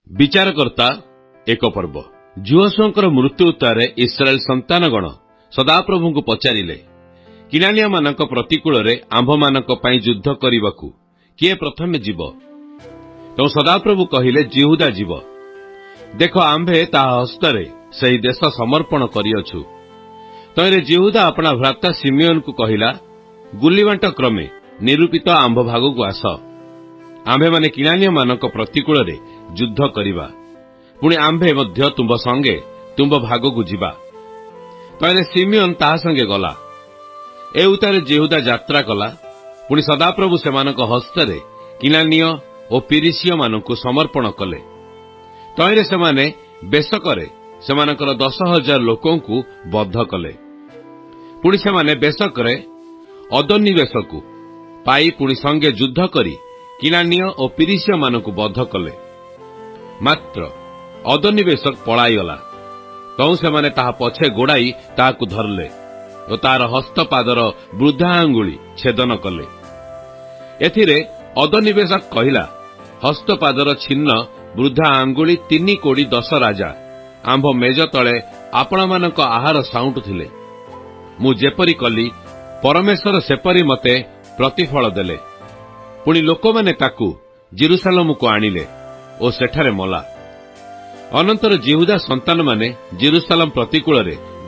विचारकर्ता एक पर्व जुहसुओं मृत्यु उत्तर इस्राएल संतानगण सदाप्रभु को पचारे किनानिया मान प्रतिकूल आंभ मान युद्ध करने को किए प्रथम जीव तो सदाप्रभु कहले जिहुदा जीव देख आंभे ता हस्तरे सही देश समर्पण करियछु। तैरे जिहुदा अपना भ्राता सिमियोन को कहला गुलीबांट क्रमे निरूपित आंभ भाग को आस आंभे माने किनानिया मान प्रतिकूल युद्ध करवा पुणी आंभे मध्य तुम्ब संगे तुम्ब भाग को जीवा। तैरे सिमियोन ता संगे गला ए उतारे जिहुदा यात्रा कला पुणी सदाप्रभु सेमानक हस्तरे किनानिय और पिरिसिय मानकु समर्पण कले। तैरे सेमाने बेशकरे सेमानकर 10,000 लोकंकु बद्ध कले पुणी सेमाने बेशकरे अदनिवेशकु पाई पुणी संगे युद्ध करी किनानिय और पिरिसिय मानकु बद्ध कले। मात्र अदनिवेशक पଳାଇଗଲା तौ सेमाने ताहा पछे गोड़ाई ताहाकु धरले और तार हस्तपादर वृद्धा आंगुली छेदन कले। एथिरे अदनिवेशक कहिला हस्तपादर छिन्न वृद्धा आंगुली 3 कोड़ी 10 राजा आंभ मेज तले आपण मानक आहार साउंटुथिले मु जेपरी कली परमेश्वर सेपरी मते प्रतिफल देले। पुणी लोकमाने ताकू जेरुसालेम को आनिले और सेठारे मला। अनंतर जिहुदा संतान माने जेरुसालेम प्रतिकूल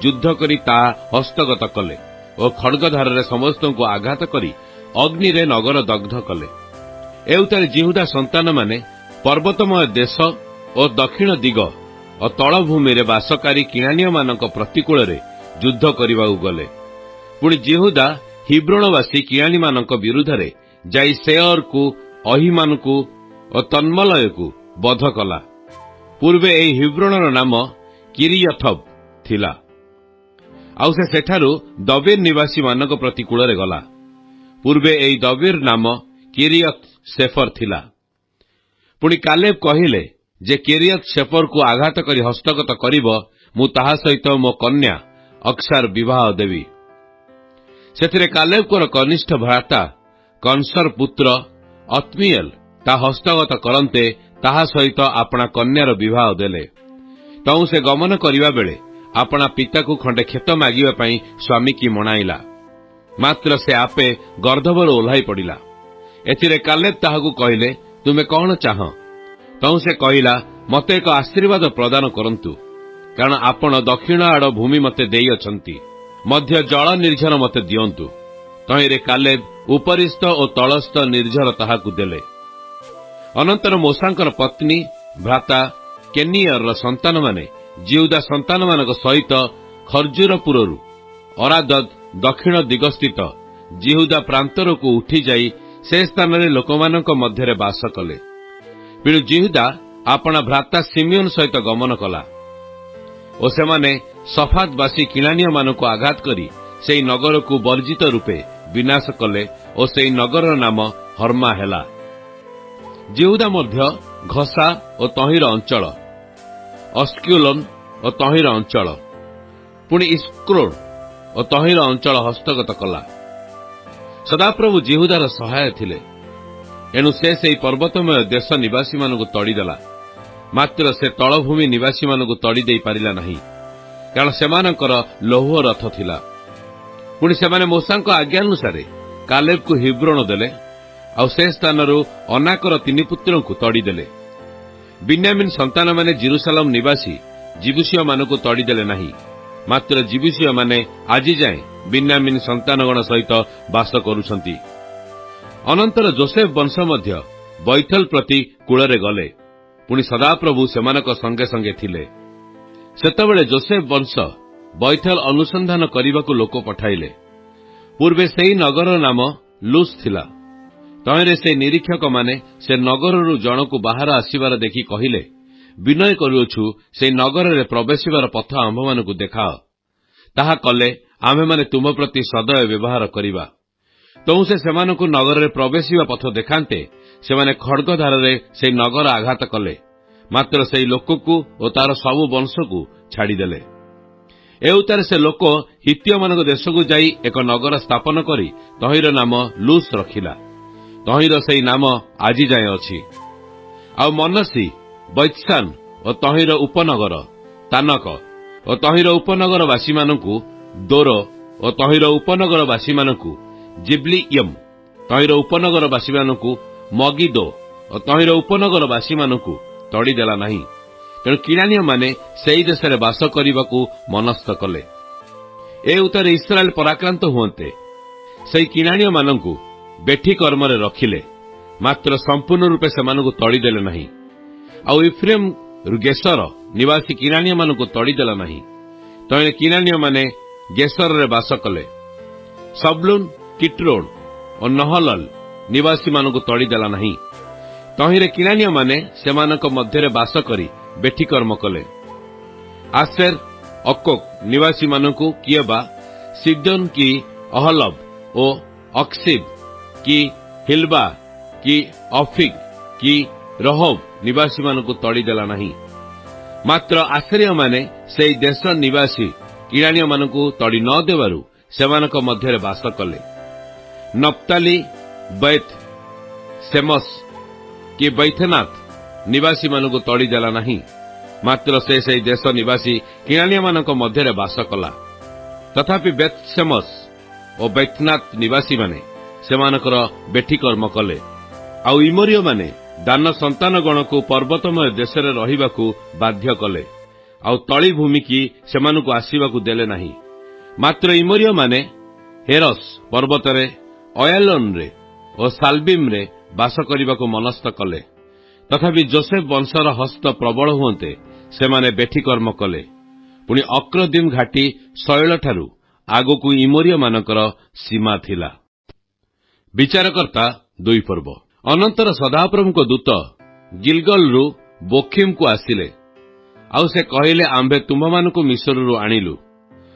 युद्ध करी ता हस्तगत कले और खड्गधार समस्त को आघात करी अग्नि रे नगर दग्ध कले। एउतारे जिहुदा संतान माने पर्वतमय देश और दक्षिण दिग और तलभूमि रे बासकारी किनानिया मानक प्रतिकूल युद्ध करने गले। पुणी जिहुदा हिब्रोनवासी किनानी मानक विरुद्ध रे जाई सेयर को अहिमान को और तन्मलय को बध कला। पूर्वे एही हिब्रोनर नाम किरियथब थिला आउ से सेठारु दबीर निवासी मानक प्रतिकूल रे गला। पूर्वे एही दबीर नाम किरियत सेफर थिला। पुणी कालेब कहिले जे किरियत सेफर को आघात करी हस्तगत करिबो मु ताहा सहित मो कन्या अक्सार विवाह देवी। सेथिरे कालेब कोर कनिष्ठ भ्राता कंसर पुत्र अत्मिएल ता हस्तगत करन्ते ताहा सहित अपना कन्यार विवाह देले। तौ से गमन करिवा बेले अपना पिता को खंडे खेत मागिबा पई स्वामी की मनाइला। मात्र से आपे गर्दभर ओल्हाई पड़िला। एथिरे कालेब ताहाकु कहिले तुमे कौन चाह? तौ से कहिला मते एक आशीर्वाद प्रदान करंतु कारण आपण दक्षिण आड़ भूमि मते देई अछंती मध्य जल निर्झर मते दियंतु। तैरे कालेब उपरिस्थ और तलस्थ निर्झर ताहाकु देले। अनंतर मोसांकर पत्नी भ्राता केनियर संतान माने जिहुदा संतान मानक सहित खर्जूरपुरु अरादद दक्षिण दिगस्थित जिहुदा प्रांतर को उठी जाई से स्थान रे लोकमानक मध्यरे बास कले। पिणु जिहुदा अपना भ्राता सिमियोन सहित गमन कला और सेमाने सफातवासी किनानिया मानक आघात करी सेई नगर को वर्जित रूपे विनाश कले और सेई नगर नाम हर्मा हेला। जिहुदा मध्य घसा और तहिर अंचल अस्क्यूलन और तहिर अंचल पुणी इस्क्रोड और तहिर अंचल हस्तगत कला। सदाप्रभु जिहुदार सहाय थिले एणु से पर्वतमय देश निवासी मानक तड़ीदेला। मात्र से तलभूमि निवासी मानक तड़ी दे पारिला नहीं कारण सेमानकर लौह रथ थिला। पुणी सेमाने मूसांक आज्ञानुसारे कालेब को हिब्रोन देले आउ से स्थानरू अनाकर 3 पुत्र को तड़ीदेले। बिन्यामिन संतान माने जेरुसालेम निवासी जिबुसिय मानक तड़ीदेले नहीं मात्र जिबुसिय माने आजि जाए बिन्यामिन संतानगण सहित बास करुछंती। अनंतर जोसेफ वंश मध्य बैथल प्रति कूଳରେ गले पुणी सदाप्रभु सेमानक संगे संगे थिले। सेतबेले जोसेफ वंश बैथल अनुसंधान करने लोक पठाइले। पूर्वे सेई नगर नाम लूस थिला। तैरे से निरीक्षक माने से नगररू जनकु बाहर आसीबार देखि कहिले विनय करूछु से नगर रे प्रवेशिबार पथ आम्भमानकु देखाओ। ताहा कले आम्भे माने तुम प्रति सदय व्यवहार करिबा। तौ से सेमानकु नगर रे प्रवेशिबा पथ देखान्ते सेमाने खड्गधार रे से नगर आघात कले मात्र से लोककु और तार सबु वंशकु छाड़ी देले। एउतारे से लोक हित्य मानक देशकु जाई एक नगर स्थापन करी तहिर नाम लूस रखिला। तहिर सेई नाम आजि जाए अछि। आ मनसी ବୈତ୍ସାନ ଓ ତହିଁର ଉପନଗର, ତାନକ ଓ ତହିଁର ଉପନଗରବାସୀମାନଙ୍କୁ, ଦୋର ଓ ତହିଁର ଉପନଗରବାସୀମାନଙ୍କୁ, ଜିବ୍ଲିୟମ୍ ତହିଁର ଉପନଗରବାସୀମାନଙ୍କୁ, ମଗିଦୋ ଓ ତହିଁର ଉପନଗରବାସୀମାନଙ୍କୁ ତଡ଼ିଦେଲା ନାହିଁ। ତେଣୁ କିଣାନୀୟମାନେ ସେହି ଦେଶରେ ବାସ କରିବାକୁ ମନସ୍ଥ କଲେ। ଏ ଉତ୍ତାରେ ଇସ୍ରାଏଲ ପରାକ୍ରାନ୍ତ ହୁଅନ୍ତେ ସେହି କିଣାନୀୟମାନଙ୍କୁ ବେଠି କର୍ମରେ ରଖିଲେ, ମାତ୍ର ସମ୍ପୂର୍ଣ୍ଣ ରୂପେ ସେମାନଙ୍କୁ ତଡ଼ିଦେଲେ ନାହିଁ। ଆଉ ଇଫ୍ରେମ୍ ଗେସର ନିବାସୀ କିଣାନୀୟମାନଙ୍କୁ ତଡ଼ିଦେଲା ନାହିଁ। ତହିଁରେ କିଣାନୀୟମାନେ ଗେସରରେ ବାସ କଲେ। ସବ୍ଲୁନ୍, କିଟ୍ରୋନ୍ ଓ ନହଲଲ୍ ନିବାସୀମାନଙ୍କୁ ତଡ଼ିଦେଲା ନାହିଁ। ତହିଁରେ କିଣାନୀୟମାନେ ସେମାନଙ୍କ ମଧ୍ୟରେ ବାସ କରି ବେଠି କର୍ମ କଲେ। ଆସେର, ଅକୋକ୍ ନିବାସୀମାନଙ୍କୁ କିଏ ବା ସିଦୋନ୍ କି ଅହଲବ ଓ ଅକ୍ସିବ୍ କି ହିଲବା କି ଅଫିକ୍ କି ରହୋବ ନିବାସୀମାନଙ୍କୁ ତଡ଼ିଦେଲା ନାହିଁ। ମାତ୍ର ଆସେରୀୟମାନେ ସେହି ଦେଶ ନିବାସୀ କିଣାନୀୟମାନଙ୍କୁ ତଡ଼ି ନ ଦେବାରୁ ସେମାନଙ୍କ ମଧ୍ୟରେ ବାସ କଲେ। ନପ୍ତାଲି, ବେତ୍ ସେମସ୍ କି ବୈଥନାଥ ନିବାସୀମାନଙ୍କୁ ତଡ଼ିଦେଲା ନାହିଁ। ମାତ୍ର ସେ ସେହି ଦେଶ ନିବାସୀ କିଣାନୀୟମାନଙ୍କ ମଧ୍ୟରେ ବାସ କଲା। ତଥାପି ବେତ୍ ସେମସ୍ ଓ ବୈଥନାଥ ନିବାସୀମାନେ ସେମାନଙ୍କର ବେଠି କର୍ମ କଲେ। ଆଉ ଇମୋରୀୟମାନେ ଦାନ ସନ୍ତାନଗଣକୁ ପର୍ବତମୟ ଦେଶରେ ରହିବାକୁ ବାଧ୍ୟ କଲେ, ଆଉ ତଳି ଭୂମିକି ସେମାନଙ୍କୁ ଆସିବାକୁ ଦେଲେ ନାହିଁ। ମାତ୍ର ଇମୋରୀୟମାନେ ହେରସ୍ ପର୍ବତରେ, ଅୟାଲୋନରେ ଓ ସାଲବିମ୍ରେ ବାସ କରିବାକୁ ମନସ୍ଥ କଲେ। ତଥାପି ଯୋସେଫ ବଂଶର ହସ୍ତ ପ୍ରବଳ ହୁଅନ୍ତେ ସେମାନେ ବେଠି କର୍ମ କଲେ। ପୁଣି ଅକ୍ରଦିମ୍ ଘାଟି ଶୈଳଠାରୁ ଆଗକୁ ଇମୋରୀୟମାନଙ୍କର ସୀମା ଥିଲା। ବିଚାରକର୍ତ୍ତା 2 ପର୍ବ। ଅନନ୍ତର ସଦାପ୍ରଭୁଙ୍କ ଦୂତ ଗିଲଗଲରୁ ବୋଖିମ୍କୁ ଆସିଲେ। ଆଉ ସେ କହିଲେ, ଆମ୍ଭେ ତୁମ୍ଭମାନଙ୍କୁ ମିଶ୍ରରୁ ଆଣିଲୁ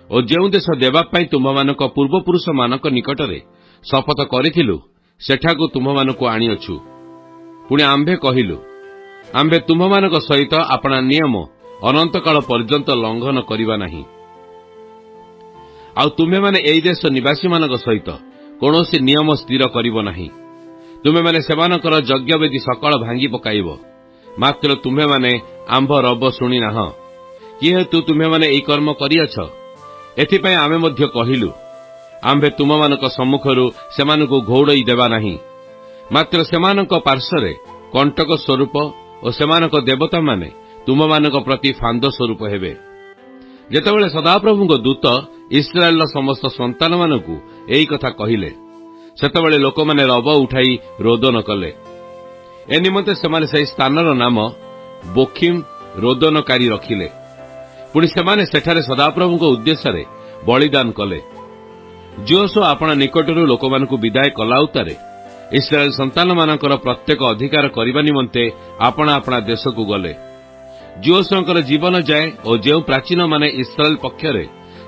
ଓ ଯେଉଁ ଦେଶ ଦେବା ପାଇଁ ତୁମ୍ଭମାନଙ୍କ ପୂର୍ବପୁରୁଷମାନଙ୍କ ନିକଟରେ ଶପଥ କରିଥିଲୁ ସେଠାକୁ ତୁମ୍ଭମାନଙ୍କୁ ଆଣିଅଛୁ। ପୁଣି ଆମ୍ଭେ କହିଲୁ, ଆମ୍ଭେ ତୁମ୍ଭମାନଙ୍କ ସହିତ ଆପଣା ନିୟମ ଅନନ୍ତକାଳ ପର୍ଯ୍ୟନ୍ତ ଲଙ୍ଘନ କରିବା ନାହିଁ। ଆଉ ତୁମ୍ଭେମାନେ ଏହି ଦେଶ ନିବାସୀମାନଙ୍କ ସହିତ କୌଣସି ନିୟମ ସ୍ଥିର କରିବ ନାହିଁ। ତୁମ୍ଭେମାନେ ସେମାନଙ୍କର ଯଜ୍ଞବେଦୀ ସକାଳ ଭାଙ୍ଗି ପକାଇବ। ମାତ୍ର ତୁମ୍ଭେମାନେ ଆମ୍ଭ ରବ ଶୁଣି ନାହଁ, କିହେତୁ ତୁମ୍ଭେମାନେ ଏହି କର୍ମ କରିଅଛ। ଏଥିପାଇଁ ଆମେ ମଧ୍ୟ କହିଲୁ, ଆମ୍ଭେ ତୁମମାନଙ୍କ ସମ୍ମୁଖରୁ ସେମାନଙ୍କୁ ଘଉଡ଼ାଇ ଦେବା ନାହିଁ। ମାତ୍ର ସେମାନଙ୍କ ପାର୍ଶ୍ୱରେ କଣ୍ଟକ ସ୍ୱରୂପ ଓ ସେମାନଙ୍କ ଦେବତାମାନେ ତୁମମାନଙ୍କ ପ୍ରତି ଫାନ୍sh ସ୍ୱରୂପ ହେବେ। ଯେତେବେଳେ ସଦାପ୍ରଭୁଙ୍କ ଦୂତ ଇସ୍ରାଏଲର ସମସ୍ତ ସନ୍ତାନମାନଙ୍କୁ ଏହି କଥା କହିଲେ, ସେତେବେଳେ ଲୋକମାନେ ରବ ଉଠାଇ ରୋଦନ କଲେ। ଏ ନିମନ୍ତେ ସେମାନେ ସେହି ସ୍ଥାନର ନାମ ବୋଖିମ୍ ରୋଦନକାରୀ ରଖିଲେ। ପୁଣି ସେମାନେ ସେଠାରେ ସଦାପ୍ରଭୁଙ୍କ ଉଦ୍ଦେଶ୍ୟରେ ବଳିଦାନ କଲେ। ଯୋଶୁଆ ଆପଣା ନିକଟରୁ ଲୋକମାନଙ୍କୁ ବିଦାୟ କଲା ଉତ୍ତାରେ ଇସ୍ରାଏଲ ସନ୍ତାନମାନଙ୍କର ପ୍ରତ୍ୟେକ ଅଧିକାର କରିବା ନିମନ୍ତେ ଆପଣା ଆପଣା ଦେଶକୁ ଗଲେ। ଯୋଶୁଆଙ୍କର ଜୀବନ ଯାଏ ଓ ଯେଉଁ ପ୍ରାଚୀନମାନେ ଇସ୍ରାଏଲ ପକ୍ଷରେ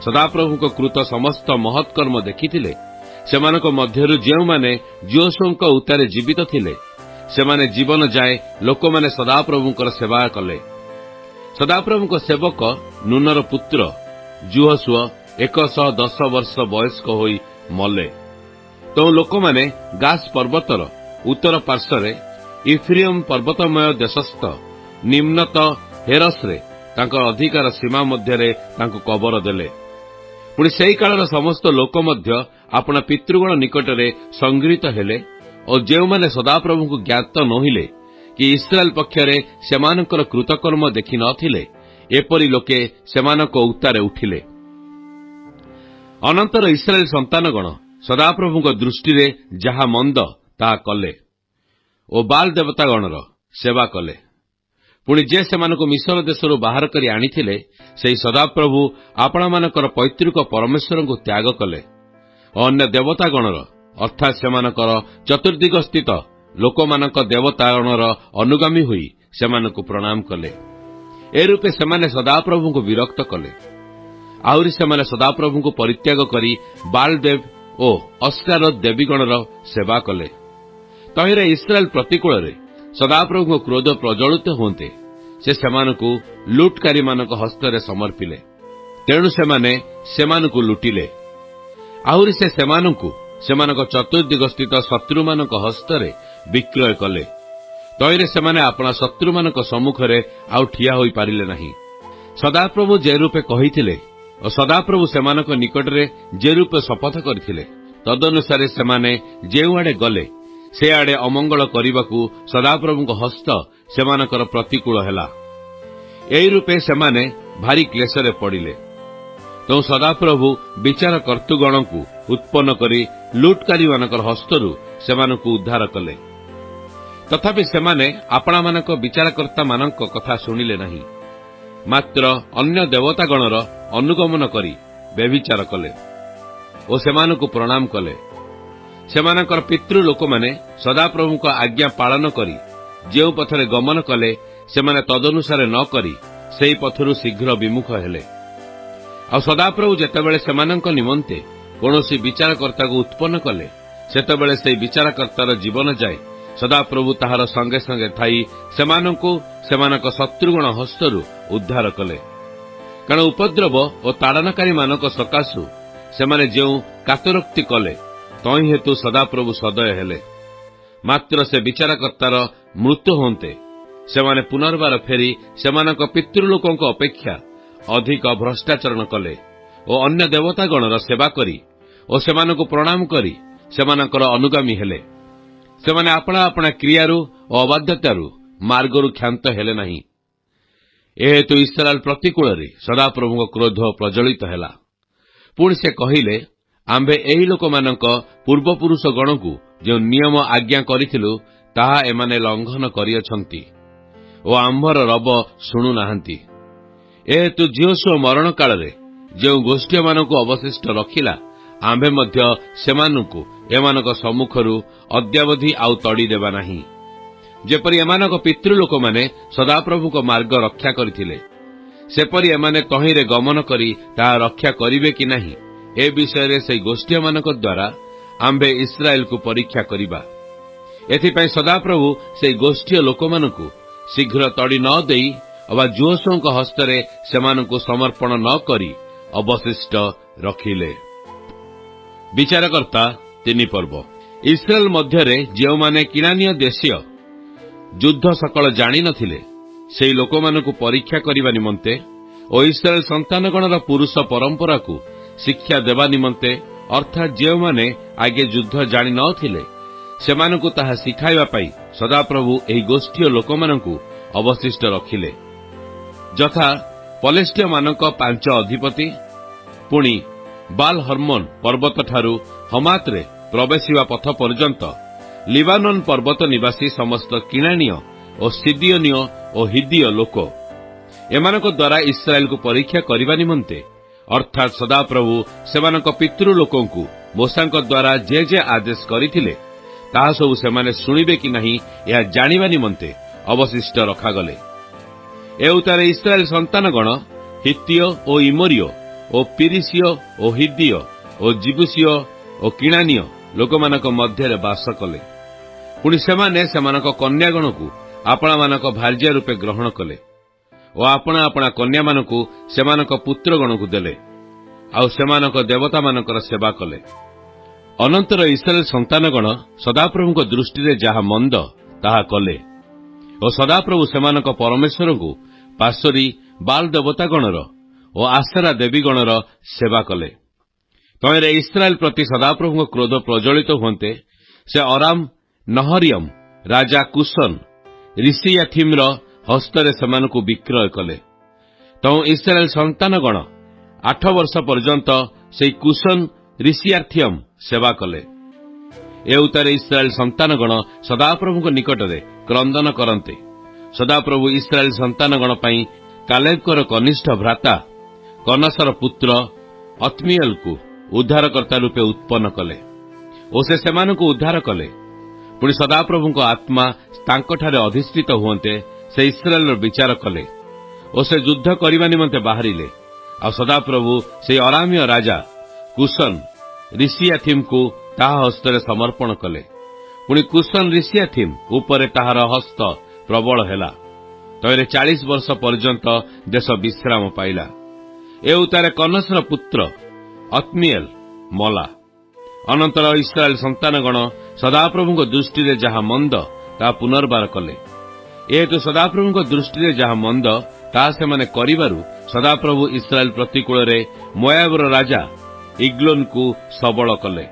ସଦାପ୍ରଭୁଙ୍କ କୃତ ସମସ୍ତ ମହତ୍କର୍ମ ଦେଖିଥିଲେ, ସେମାନଙ୍କ ମଧ୍ୟରୁ ଯେଉଁମାନେ ଯୋଶୁଆଙ୍କ ଉତ୍ତାରେ ଜୀବିତ ଥିଲେ, ସେମାନେ ଜୀବନ ଯାଏ ଲୋକମାନେ ସଦାପ୍ରଭୁଙ୍କର ସେବା କଲେ। ସଦାପ୍ରଭୁଙ୍କ ସେବକ ନୁନର ପୁତ୍ର ଯୁହୋଶୁଆ 110 ବର୍ଷ ବୟସ୍କ ହୋଇ ମଲେ। ତେଣୁ ଲୋକମାନେ ଗାସ୍ ପର୍ବତର ଉତ୍ତର ପାର୍ଶ୍ୱରେ ଇଫ୍ରିୟମ୍ ପର୍ବତମୟ ଦେଶସ୍ଥ ନିମ୍ନତ ହେରସରେ ତାଙ୍କର ଅଧିକାର ସୀମା ମଧ୍ୟରେ ତାଙ୍କୁ କବର ଦେଲେ। ପୁଣି ସେହି କାଳର ସମସ୍ତ ଲୋକ ମଧ୍ୟ ଆପଣା ପିତୃଗଣ ନିକଟରେ ସଂଗୃହୀତ ହେଲେ ଓ ଯେଉଁମାନେ ସଦାପ୍ରଭୁଙ୍କୁ ଜ୍ଞାତ ନୋହିଲେ କି ଇସ୍ରାଏଲ ପକ୍ଷରେ ସେମାନଙ୍କର କୃତକର୍ମ ଦେଖି ନଥିଲେ, ଏପରି ଲୋକେ ସେମାନଙ୍କ ଉତ୍ତାରେ ଉଠିଲେ। ଅନନ୍ତର ଇସ୍ରାଏଲ ସନ୍ତାନଗଣ ସଦାପ୍ରଭୁଙ୍କ ଦୃଷ୍ଟିରେ ଯାହା ମନ୍ଦ ତାହା କଲେ ଓ ବାଲ୍ ଦେବତାଗଣର ସେବା କଲେ। ପୁଣି ଯେ ସେମାନଙ୍କୁ ମିଶ୍ର ଦେଶରୁ ବାହାର କରି ଆଣିଥିଲେ, ସେହି ସଦାପ୍ରଭୁ ଆପଣମାନଙ୍କର ପୈତୃକ ପରମେଶ୍ୱରଙ୍କୁ ତ୍ୟାଗ କଲେ ଓ ଅନ୍ୟ ଦେବତାଗଣର ଅର୍ଥାତ୍ ସେମାନଙ୍କର ଚତୁର୍ଦ୍ଦିଗ ସ୍ଥିତ ଲୋକମାନଙ୍କ ଦେବତାଗଣର ଅନୁଗାମୀ ହୋଇ ସେମାନଙ୍କୁ ପ୍ରଣାମ କଲେ। ଏ ରୂପେ ସେମାନେ ସଦାପ୍ରଭୁଙ୍କୁ ବିରକ୍ତ କଲେ। ଆହୁରି ସେମାନେ ସଦାପ୍ରଭୁଙ୍କୁ ପରିତ୍ୟାଗ କରି ବାଲଦେବ ଓ ଅଷ୍ଟାରୋତ ଦେବୀଗଣର ସେବା କଲେ। ତହିଁରେ ଇସ୍ରାଏଲ ପ୍ରତିକୂଳରେ ସଦାପ୍ରଭୁଙ୍କ କ୍ରୋଧ ପ୍ରଜ୍ୱଳିତ ହୁଅନ୍ତେ ସେ ସେମାନଙ୍କୁ ଲୁଟକାରୀମାନଙ୍କ ହସ୍ତରେ ସମର୍ପିଲେ। ତେଣୁ ସେମାନେ ସେମାନଙ୍କୁ ଲୁଟିଲେ। ଆହୁରି ସେ ସେମାନଙ୍କୁ ସେମାନଙ୍କ ଚତୁର୍ଦ୍ଦିଗ ସ୍ଥିତ ଶତ୍ରୁମାନଙ୍କ ହସ୍ତରେ ବିକ୍ରୟ କଲେ। ତହିଁରେ ସେମାନେ ଆପଣା ଶତ୍ରୁମାନଙ୍କ ସମ୍ମୁଖରେ ଆଉ ଠିଆ ହୋଇପାରିଲେ ନାହିଁ। ସଦାପ୍ରଭୁ ଯେ ରୂପେ କହିଥିଲେ ଓ ସଦାପ୍ରଭୁ ସେମାନଙ୍କ ନିକଟରେ ଯେ ରୂପେ ଶପଥ କରିଥିଲେ, ତଦନୁସାରେ ସେମାନେ ଯେଉଁଆଡ଼େ ଗଲେ ସେଆଡ଼େ ଅମଙ୍ଗଳ କରିବାକୁ ସଦାପ୍ରଭୁଙ୍କ ହସ୍ତ ସେମାନଙ୍କର ପ୍ରତିକୂଳ ହେଲା। ଏହି ରୂପେ ସେମାନେ ଭାରି କ୍ଲେଶରେ ପଡ଼ିଲେ। ତେଣୁ ସଦାପ୍ରଭୁ ବିଚାରକର୍ତ୍ତୃଗଣଙ୍କୁ ଉତ୍ପନ୍ନ କରି ଲୁଟକାରୀମାନଙ୍କର ହସ୍ତରୁ ସେମାନଙ୍କୁ ଉଦ୍ଧାର କଲେ। ତଥାପି ସେମାନେ ଆପଣାମାନଙ୍କ ବିଚାରକର୍ତ୍ତାମାନଙ୍କ କଥା ଶୁଣିଲେ ନାହିଁ, ମାତ୍ର ଅନ୍ୟ ଦେବତାଗଣର ଅନୁଗମନ କରି ବ୍ୟଭିଚାର କଲେ ଓ ସେମାନଙ୍କୁ ପ୍ରଣାମ କଲେ। ସେମାନଙ୍କର ପିତୃ ଲୋକମାନେ ସଦାପ୍ରଭୁଙ୍କ ଆଜ୍ଞା ପାଳନ କରି ଯେଉଁ ପଥରେ ଗମନ କଲେ, ସେମାନେ ତଦନୁସାରେ ନ କରି ସେହି ପଥରୁ ଶୀଘ୍ର ବିମୁଖ ହେଲେ। ଆଉ ସଦାପ୍ରଭୁ ଯେତେବେଳେ ସେମାନଙ୍କ ନିମନ୍ତେ କୌଣସି ବିଚାରକର୍ତ୍ତାକୁ ଉତ୍ପନ୍ନ କଲେ, ସେତେବେଳେ ସେହି ବିଚାରକର୍ତ୍ତାର ଜୀବନ ଯାଏ ସଦାପ୍ରଭୁ ତାହାର ସଙ୍ଗେ ସଙ୍ଗେ ଥାଇ ସେମାନଙ୍କୁ ସେମାନଙ୍କ ଶତ୍ରୁଗଣ ହସ୍ତରୁ ଉଦ୍ଧାର କଲେ। କାରଣ ଉପଦ୍ରବ ଓ ତାଡ଼ନାକାରୀମାନଙ୍କ ସକାଶୁ ସେମାନେ ଯେଉଁ କାତରୋକ୍ତି କଲେ, ତହିଁ ହେତୁ ସଦାପ୍ରଭୁ ସଦୟ ହେଲେ। ମାତ୍ର ସେ ବିଚାରକର୍ତ୍ତାର ମୃତ୍ୟୁ ହୁଅନ୍ତେ ସେମାନେ ପୁନର୍ବାର ଫେରି ସେମାନଙ୍କ ପିତୃଲୋକଙ୍କ ଅପେକ୍ଷା ଅଧିକ ଭ୍ରଷ୍ଟାଚରଣ କଲେ ଓ ଅନ୍ୟ ଦେବତାଗଣର ସେବା କରି ଓ ସେମାନଙ୍କୁ ପ୍ରଣାମ କରି ସେମାନଙ୍କର ଅନୁଗାମୀ ହେଲେ। ସେମାନେ ଆପଣା ଆପଣା କ୍ରିୟାରୁ ଓ ଅବାଧ୍ୟତାରୁ ମାର୍ଗରୁ କ୍ଷାନ୍ତ ହେଲେ ନାହିଁ। ଏହେତୁ ଇସ୍ରାଏଲ ପ୍ରତିକୂଳରେ ସଦାପ୍ରଭୁଙ୍କ କ୍ରୋଧ ପ୍ରଜ୍ୱଳିତ ହେଲା। ପୁଣି ସେ କହିଲେ, ଆମ୍ଭେ ଏହି ଲୋକମାନଙ୍କ ପୂର୍ବପୁରୁଷଗଣକୁ ଯେଉଁ ନିୟମ ଆଜ୍ଞା କରିଥିଲୁ, ତାହା ଏମାନେ ଲଙ୍ଘନ କରିଅଛନ୍ତି ଓ ଆମ୍ଭର ରବ ଶୁଣୁନାହାନ୍ତି। ଏହେତୁ ଯହୋଶୁଆ ମରଣ କାଳରେ ଯେଉଁ ଗୋଷ୍ଠୀମାନଙ୍କୁ ଅବଶିଷ୍ଟ ରଖିଲା, ଆମ୍ଭେ ମଧ୍ୟ ସେମାନଙ୍କୁ ଏମାନଙ୍କ ସମ୍ମୁଖରୁ ଅଦ୍ୟାବଧି ଆଉ ତଡ଼ିଦେବା ନାହିଁ। ଯେପରି ଏମାନଙ୍କ ପିତୃଲୋକମାନେ ସଦାପ୍ରଭୁଙ୍କ ମାର୍ଗ ରକ୍ଷା କରିଥିଲେ, ସେପରି ଏମାନେ ତହିଁରେ ଗମନ କରି ତାହା ରକ୍ଷା କରିବେ କି ନାହିଁ, ଏ ବିଷୟରେ ସେହି ଗୋଷ୍ଠୀମାନଙ୍କ ଦ୍ୱାରା ଆମ୍ଭେ ଇସ୍ରାଏଲକୁ ପରୀକ୍ଷା କରିବା। ଏଥିପାଇଁ ସଦାପ୍ରଭୁ ସେହି ଗୋଷ୍ଠୀୟ ଲୋକମାନଙ୍କୁ ଶୀଘ୍ର ତଡ଼ି ନ ଦେଇ ଅବା ଯହୋଶୁଆଙ୍କ ହସ୍ତରେ ସେମାନଙ୍କୁ ସମର୍ପଣ ନ କରି ଅବଶିଷ୍ଟ ରଖିଲେ। ବିଚାରକର୍ତ୍ତା 3 ପର୍ବ। ଇସ୍ରାଏଲ ମଧ୍ୟରେ ଯେଉଁମାନେ କିଣାନୀୟ ଦେଶୀୟ ଯୁଦ୍ଧ ସକଳ ଜାଣିନଥିଲେ, ସେହି ଲୋକମାନଙ୍କୁ ପରୀକ୍ଷା କରିବା ନିମନ୍ତେ ଓ ଇସ୍ରାଏଲ ସନ୍ତାନଗଣର ପୁରୁଷ ପରମ୍ପରାକୁ ଶିକ୍ଷା ଦେବା ନିମନ୍ତେ, ଅର୍ଥାତ୍ ଯେଉଁମାନେ ଆଗେ ଯୁଦ୍ଧ ଜାଣି ନ ଥିଲେ ସେମାନଙ୍କୁ ତାହା ଶିଖାଇବା ପାଇଁ ସଦାପ୍ରଭୁ ଏହି ଗୋଷ୍ଠୀୟ ଲୋକମାନଙ୍କୁ ଅବଶିଷ୍ଟ ରଖିଲେ, ଯଥା ପଲେଷ୍ଟିୟମାନଙ୍କ 5 ଅଧିପତି, ପୁଣି ବାଲ୍ ହର୍ମୋନ ପର୍ବତଠାରୁ ହମାତରେ ପ୍ରବେଶିବା ପଥ ପର୍ଯ୍ୟନ୍ତ ଲିବାନନ ପର୍ବତ ନିବାସୀ ସମସ୍ତ କିଣାନୀୟ ଓ ସିଦିଓନୀୟ ଓ ହିଦୀୟ ଲୋକ। ଏମାନଙ୍କ ଦ୍ୱାରା ଇସ୍ରାଏଲକୁ ପରୀକ୍ଷା କରିବା ନିମନ୍ତେ, ଅର୍ଥାତ୍ ସଦାପ୍ରଭୁ ସେମାନଙ୍କ ପିତୃଲୋକଙ୍କୁ ମୋଶାଙ୍କ ଦ୍ୱାରା ଯେ ଯେ ଆଦେଶ କରିଥିଲେ, ତାହା ସବୁ ସେମାନେ ଶୁଣିବେ କି ନାହିଁ, ଏହା ଜାଣିବା ନିମନ୍ତେ ଅବଶିଷ୍ଟ ରଖାଗଲେ। ଏ ଉତ୍ତାରେ ଇସ୍ରାଏଲ ସନ୍ତାନଗଣ ହିତୀୟ ଓ ଇମୋରୀୟ ଓ ପିରିସୀୟ ଓ ହିଦୀୟ ଓ ଜିବୁସୀୟ ଓ କିଣାନୀୟ ଲୋକମାନଙ୍କ ମଧ୍ୟରେ ବାସ କଲେ। ପୁଣି ସେମାନେ ସେମାନଙ୍କ କନ୍ୟାଗଣକୁ ଆପଣାମାନଙ୍କ ଭାର୍ଯ୍ୟା ରୂପେ ଗ୍ରହଣ କଲେ ଓ ଆପଣା ଆପଣା କନ୍ୟାମାନଙ୍କୁ ସେମାନଙ୍କ ପୁତ୍ରଗଣକୁ ଦେଲେ, ଆଉ ସେମାନଙ୍କ ଦେବତାମାନଙ୍କର ସେବା କଲେ। ଅନନ୍ତର ଇସ୍ରାଏଲ ସନ୍ତାନଗଣ ସଦାପ୍ରଭୁଙ୍କ ଦୃଷ୍ଟିରେ ଯାହା ମନ୍ଦ ତାହା କଲେ ଓ ସଦାପ୍ରଭୁ ସେମାନଙ୍କ ପରମେଶ୍ୱରଙ୍କୁ ପାଶୋରି ବାଲ୍ ଦେବତାଗଣର ଓ ଆସେରା ଦେବୀଗଣର ସେବା କଲେ। ତହିଁରେ ଇସ୍ରାଏଲ ପ୍ରତି ସଦାପ୍ରଭୁଙ୍କ କ୍ରୋଧ ପ୍ରଜ୍ୱଳିତ ହୁଅନ୍ତେ ସେ ଅରାମ ନହରିୟମ ରାଜା କୁଶନ ରିସିୟାଥିମ୍ର ହସ୍ତରେ ସେମାନଙ୍କୁ ବିକ୍ରୟ କଲେ। ତେଣୁ ଇସ୍ରାଏଲ ସନ୍ତାନଗଣ 8 ବର୍ଷ ପର୍ଯ୍ୟନ୍ତ ସେହି କୁଶନ ରିସିୟାଥିୟମ ସେବା କଲେ। ଏ ଉତ୍ତାରେ ଇସ୍ରାଏଲ ସନ୍ତାନଗଣ ସଦାପ୍ରଭୁଙ୍କ ନିକଟରେ କ୍ରନ୍ଦନ କରନ୍ତେ ସଦାପ୍ରଭୁ ଇସ୍ରାଏଲ ସନ୍ତାନଗଣ ପାଇଁ କାଲେବଙ୍କର କନିଷ୍ଠ ଭ୍ରାତା କନସର ପୁତ୍ର ଅତ୍ନିଏଲକୁ ଉଦ୍ଧାରକର୍ତ୍ତା ରୂପେ ଉତ୍ପନ୍ନ କଲେ ଓ ସେ ସେମାନଙ୍କୁ ଉଦ୍ଧାର କଲେ। ପୁଣି ସଦାପ୍ରଭୁଙ୍କ ଆତ୍ମା ତାଙ୍କଠାରେ ଅଧିଷ୍ଠିତ ହୁଅନ୍ତେ ସେ ଇସ୍ରାଏଲର ବିଚାର କଲେ ଓ ସେ ଯୁଦ୍ଧ କରିବା ନିମନ୍ତେ ବାହାରିଲେ। ଆଉ ସଦାପ୍ରଭୁ ସେହି ଅରାମୀୟ ରାଜା କୁଶନ ରିସିୟାଥିମ୍କୁ ତାହା ହସ୍ତରେ ସମର୍ପଣ କଲେ। ପୁଣି କୁଶନ ରିସିୟାଥିମ୍ ଉପରେ ତାହାର ହସ୍ତ ପ୍ରବଳ ହେଲା। ତହିଁରେ 40 ବର୍ଷ ପର୍ଯ୍ୟନ୍ତ ଦେଶ ବିଶ୍ରାମ ପାଇଲା। ଏ ଉତ୍ତାରେ କନସର ପୁତ୍ର ଅତ୍ନିଏଲ ମଲା। ଅନନ୍ତର ଇସ୍ରାଏଲ ସନ୍ତାନଗଣ ସଦାପ୍ରଭୁଙ୍କ ଦୃଷ୍ଟିରେ ଯାହା ମନ୍ଦ ତାହା ପୁନର୍ବାର କଲେ। ଏହେତୁ ସଦାପ୍ରଭୁଙ୍କ ଦୃଷ୍ଟିରେ ଯାହା ମନ୍ଦ ତାହା ସେମାନେ କରିବାରୁ ସଦାପ୍ରଭୁ ଇସ୍ରାଏଲ ପ୍ରତିକୂଳରେ ମୋଆବର ରାଜା ଇଗ୍ଲୋନକୁ ସବଳ କଲେ।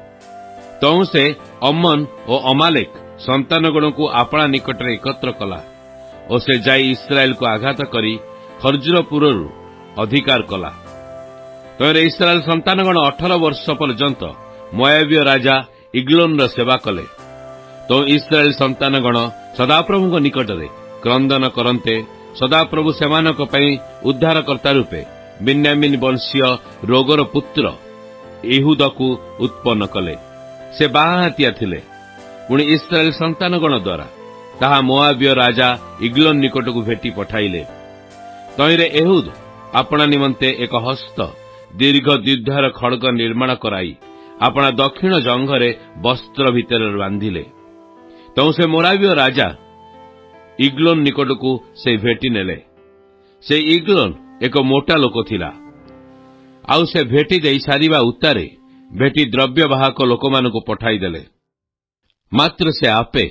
ତହୁଁ ସେ ଅମନ ଓ ଅମାଲେକ ସନ୍ତାନଗଣକୁ ଆପଣା ନିକଟରେ ଏକତ୍ର କଲା ଓ ସେ ଯାଇ ଇସ୍ରାଏଲକୁ ଆଘାତ କରି ଖର୍ଜୁରପୁରରୁ ଅଧିକାର କଲା। ତହିଁରେ ଇସ୍ରାଏଲ ସନ୍ତାନଗଣ 18 ବର୍ଷ ପର୍ଯ୍ୟନ୍ତ ମୋଆବୀୟ ରାଜା ଇଗ୍ଲୋନର ସେବା କଲେ। ତ ଇସ୍ରାଏଲ ସନ୍ତାନଗଣ ସଦାପ୍ରଭୁଙ୍କ ନିକଟରେ କ୍ରନ୍ଦନ କରନ୍ତେ ସଦାପ୍ରଭୁ ସେମାନଙ୍କ ପାଇଁ ଉଦ୍ଧାରକର୍ତ୍ତା ରୂପେ ବିନ୍ୟାମିନ୍ ବଂଶୀୟ ରୋଗର ପୁତ୍ର ଇହୁଦକୁ ଉତ୍ପନ୍ନ କଲେ। ସେ ବାହାହାତିଆ ଥିଲେ। ପୁଣି ଇସ୍ରାଏଲ ସନ୍ତାନଗଣ ଦ୍ୱାରା ତାହା ମୋଆବୀୟ ରାଜା ଇଗ୍ଲୋନ ନିକଟକୁ ଭେଟି ପଠାଇଲେ। ତହିଁରେ ଏହୁଦ ଆପଣା ନିମନ୍ତେ ଏକ ହସ୍ତ ଦୀର୍ଘ ଦ୍ୱିଧାର ଖଡ୍ଗ ନିର୍ମାଣ କରାଇ ଆପଣା ଦକ୍ଷିଣ ଜଙ୍ଘରେ ବସ୍ତ୍ର ଭିତରେ ବାନ୍ଧିଲେ। ତହୁଁ ସେ ମୋଆବୀୟ ରାଜା ଇଗ୍ଲୋନ ନିକଟକୁ ସେ ଭେଟି ନେଲେ। ସେ ଇଗ୍ଲୋନ ଏକ ମୋଟା ଲୋକ ଥିଲା। ଆଉ ସେ ଭେଟି ଦେଇ ସାରିବା ଉତ୍ତାରେ ଭେଟି ଦ୍ରବ୍ୟବାହକ ଲୋକମାନଙ୍କୁ ପଠାଇଦେଲେ। ମାତ୍ର ସେ ଆପେ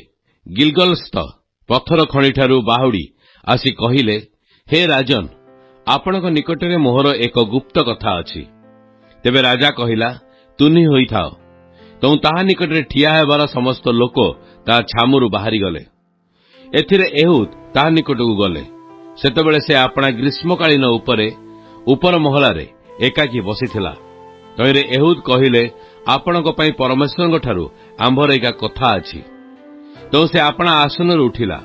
ଗିଲଗଲସ୍ଥ ପଥର ଖଣିଠାରୁ ବାହୁଡ଼ି ଆସି କହିଲେ, ହେ ରାଜନ, ଆପଣଙ୍କ ନିକଟରେ ମୋହର ଏକ ଗୁପ୍ତ କଥା ଅଛି। ତେବେ ରାଜା କହିଲା, ତୁନି ହୋଇଥାଅ। ତୁ ତାହା ନିକଟରେ ଠିଆ ହେବାର ସମସ୍ତ ଲୋକ ତାହା ଛାମୁରୁ ବାହାରିଗଲେ। ଏଥିରେ ଏହୁଦ ତାହା ନିକଟକୁ ଗଲେ। ସେତେବେଳେ ସେ ଆପଣା ଗ୍ରୀଷ୍ମକାଳୀନ ଉପରେ ଉପର ମହଲାରେ ଏକାକୀ ବସିଥିଲା। ତହିଁରେ ଏହୁଦ କହିଲେ, ଆପଣଙ୍କ ପାଇଁ ପରମେଶ୍ୱରଙ୍କଠାରୁ ଆମ୍ଭର ଏକ କଥା ଅଛି। ତେଣୁ ସେ ଆପଣା ଆସନରୁ ଉଠିଲା।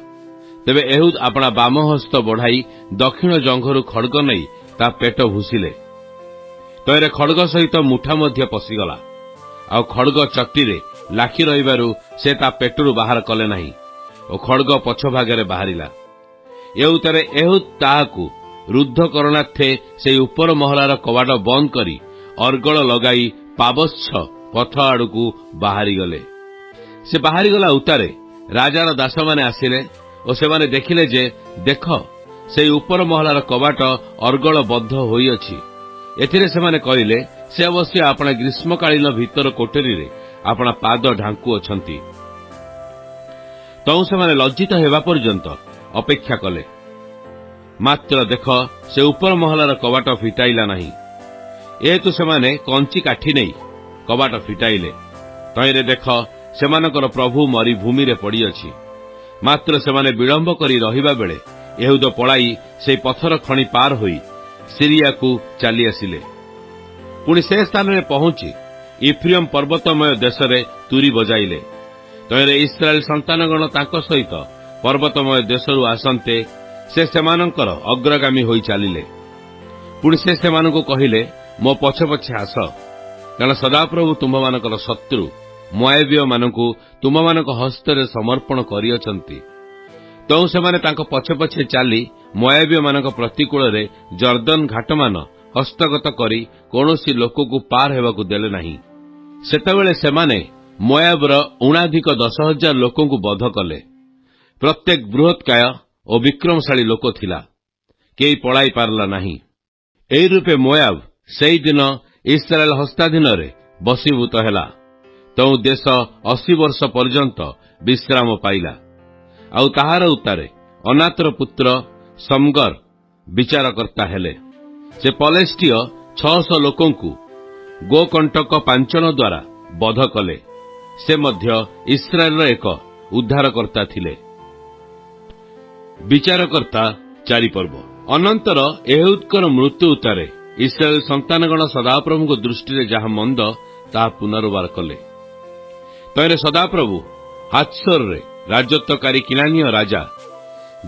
ତେବେ ଏହୁଦ ଆପଣା ବାମ ହସ୍ତ ବଢ଼ାଇ ଦକ୍ଷିଣ ଜଙ୍ଘରୁ ଖଡ୍ଗ ନେଇ ତା ପେଟ ଭୁଷିଲେ। ତହିଁରେ ଖଡ୍ଗ ସହିତ ମୁଠା ମଧ୍ୟ ପଶିଗଲା। ଆଉ ଖଡ୍ଗ ଚଟିରେ ଲାଖି ରହିବାରୁ ସେ ତା ପେଟରୁ ବାହାର କଲେ ନାହିଁ ଓ ଖଡ୍ଗ ପଛଭାଗରେ ବାହାରିଲା। ଏଉତରେ ଏହୁଦ ତାହାକୁ ରୁଦ୍ଧ କରଣାର୍ଥେ ସେହି ଉପର ମହଲାର କବାଟ ବନ୍ଦ କରି ଅର୍ଗଳ ଲଗାଇ ପାବଚ୍ଛ ପଥ ଆଡ଼କୁ ବାହାରିଗଲେ। ସେ ବାହାରିଗଲା ଉତ୍ତାରେ ରାଜାର ଦାସମାନେ ଆସିଲେ ଓ ସେମାନେ ଦେଖିଲେ ଯେ, ଦେଖ, ସେହି ଉପର ମହଲାର କବାଟ ଅର୍ଗଳ ବଦ୍ଧ ହୋଇଅଛି। ଏଥିରେ ସେମାନେ କହିଲେ, ସେ ଅବଶ୍ୟ ଆପଣା ଗ୍ରୀଷ୍ମକାଳୀନ ଭିତର କୋଠରୀରେ ଆପଣା ପାଦ ଢାଙ୍କୁଅଛନ୍ତି। ତହୁଁ ସେମାନେ ଲଜ୍ଜିତ ହେବା ପର୍ଯ୍ୟନ୍ତ ଅପେକ୍ଷା କଲେ। ମାତ୍ର ଦେଖ, ସେ ଉପର ମହଲାର କବାଟ ଫିଟାଇଲା ନାହିଁ। ଏହେତୁ ସେମାନେ କଞ୍ଚି କାଠି ନେଇ କବାଟ ଫିଟାଇଲେ। ତହିଁରେ ଦେଖ, ସେମାନଙ୍କର ପ୍ରଭୁ ମରି ଭୂମିରେ ପଡ଼ିଅଛି। ମାତ୍ର ସେମାନେ ବିଳମ୍ବ କରି ରହିବା ବେଳେ ଏହୁଦ ପଳାଇ ସେହି ପଥର ଖଣି ପାର ହୋଇ ସିରିଆକୁ ଚାଲିଆସିଲେ। ପୁଣି ସେ ସ୍ଥାନରେ ପହଞ୍ଚି ଇଫ୍ରିୟମ ପର୍ବତମୟ ଦେଶରେ ତୁରୀ ବଜାଇଲେ। ତହିଁରେ ଇସ୍ରାଏଲ ସନ୍ତାନଗଣ ତାଙ୍କ ସହିତ ପର୍ବତମୟ ଦେଶରୁ ଆସନ୍ତେ ସେ ସେମାନଙ୍କର ଅଗ୍ରଗାମୀ ହୋଇ ଚାଲିଲେ। ପୁଣି ସେ ସେମାନଙ୍କୁ କହିଲେ, ମୋ ପଛେ ପଛେ ଆସ, କାରଣ ସଦାପ୍ରଭୁ ତୁମ୍ଭମାନଙ୍କର ଶତ୍ରୁ ମୋଆବୀୟମାନଙ୍କୁ ତୁମମାନଙ୍କ ହସ୍ତରେ ସମର୍ପଣ କରିଅଛନ୍ତି। ତେଣୁ ସେମାନେ ତାଙ୍କ ପଛେ ପଛେ ଚାଲି ମୋଆବୀୟମାନଙ୍କ ପ୍ରତିକୂଳରେ ଜର୍ଦ୍ଦନ ଘାଟମାନ ହସ୍ତଗତ କରି କୌଣସି ଲୋକକୁ ପାର ହେବାକୁ ଦେଲେ ନାହିଁ। ସେତେବେଳେ ସେମାନେ ମୋଆବର ଊଣାଧିକ 10,000 ଲୋକଙ୍କୁ ବଧ କଲେ। ପ୍ରତ୍ୟେକ ବୃହତ୍କାୟ ଓ ବିକ୍ରମଶାଳୀ ଲୋକ ଥିଲା। କେହି ପଳାଇ ପାରିଲା ନାହିଁ। ଏହି ରୂପେ ମୋଆବ ସେହିଦିନ ଇସ୍ରାଏଲ ହସ୍ତାଧୀନରେ ବଶୀଭୂତ ହେଲା। ତେଣୁ ଦେଶ 80 ବର୍ଷ ପର୍ଯ୍ୟନ୍ତ ବିଶ୍ରାମ ପାଇଲା। ଆଉ ତାହାର ଉତ୍ତାରେ ଅନାତର ପୁତ୍ର ସମଗର ବିଚାରକର୍ତ୍ତା ହେଲେ। ସେ ପଲେଷ୍ଟୀୟ 600 ଲୋକଙ୍କୁ ଗୋକଣ୍ଟକ ପାଞ୍ଚଣ ଦ୍ୱାରା ବଧ କଲେ। ସେ ମଧ୍ୟ ଇସ୍ରାଏଲର ଏକ ଉଦ୍ଧାରକର୍ତ୍ତା ଥିଲେ। ବିଚାରକର୍ତ୍ତା 4 ପର୍ବ। ଅନନ୍ତର ଏହୁଦଙ୍କର ମୃତ୍ୟୁ ଉତ୍ତାରେ ଇସ୍ରାଏଲ ସନ୍ତାନଗଣ ସଦାପ୍ରଭୁଙ୍କ ଦୃଷ୍ଟିରେ ଯାହା ମନ୍ଦ ତାହା ପୁନର୍ବାର କଲେ। ତହିଁରେ ସଦାପ୍ରଭୁ ହାତ୍ସୋରରେ ରାଜତ୍ୱକାରୀ କିନାନୀୟ ରାଜା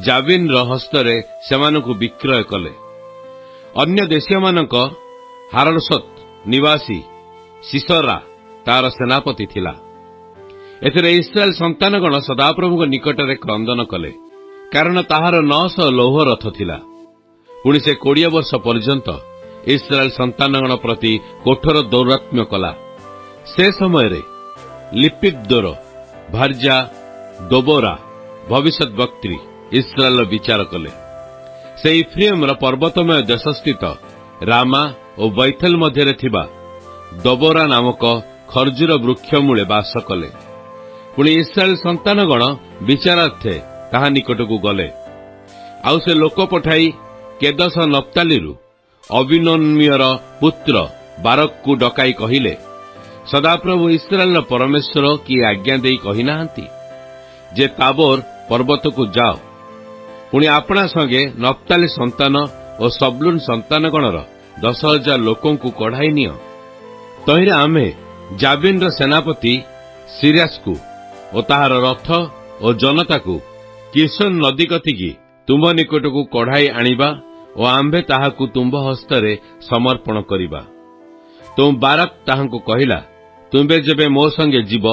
ଜାବିନ୍ର ହସ୍ତରେ ସେମାନଙ୍କୁ ବିକ୍ରୟ କଲେ। ଅନ୍ୟ ଦେଶୀୟମାନଙ୍କ ହାରଡସତ ନିବାସୀ ସିସରା ତାର ସେନାପତି ଥିଲା। ଏଥିରେ ଇସ୍ରାଏଲ ସନ୍ତାନଗଣ ସଦାପ୍ରଭୁଙ୍କ ନିକଟରେ କ୍ରନ୍ଦନ କଲେ, କାରଣ ତାହାର 900 ଲୌହ ରଥ ଥିଲା। ପୁଣି ସେ 20 ବର୍ଷ ପର୍ଯ୍ୟନ୍ତ ଇସ୍ରାଏଲ ସନ୍ତାନଗଣ ପ୍ରତି କଠୋର ଦୌରାତ୍ମ୍ୟ କଲା। ସେ ସମୟରେ ଲିପିପ୍ଦୋର ଭାର୍ଯ୍ୟା ଦୋବୋରା ଭବିଷ୍ୟତ ବକ୍ତ୍ରୀ ଇସ୍ରାଏଲର ବିଚାର କଲେ। ସେ ଇଫ୍ରିୟମର ପର୍ବତମୟ ଦେଶସ୍ଥିତ ରାମା ଓ ବୈଥେଲ ମଧ୍ୟରେ ଥିବା ଦୋବୋରା ନାମକ ଖର୍ଜୁର ବୃକ୍ଷ ମୂଳେ ବାସ କଲେ। पुणी इस्राएल संतानगण विचारार्थे ताहा निकटकू गले। आउ से लोक पठाई केदस नप्तालीरु अबिनोन्मियर पुत्र बारक को डकाई कहिले, सदाप्रभु इस्राएल परमेश्वर की आज्ञा देई कहि नाहंती जे ताबोर पर्वत को जाओ, पुणी आपणा संगे नप्ताली संतान और सबलून संतानगणर 10,000 लोकों को कढ़ाई नियो। तहिरे आमे जाबिन सेनापति सिरास को और ताहार रथ और जनता को किशन नदी कतिकी तुंब निकट को कढ़ाई आनिबा और आंभे ताहाकू तुंब हस्तरे समर्पण करिबा। तुम बारक ताहांकू कहिला, तुम्बे जेबे मो संगे जीव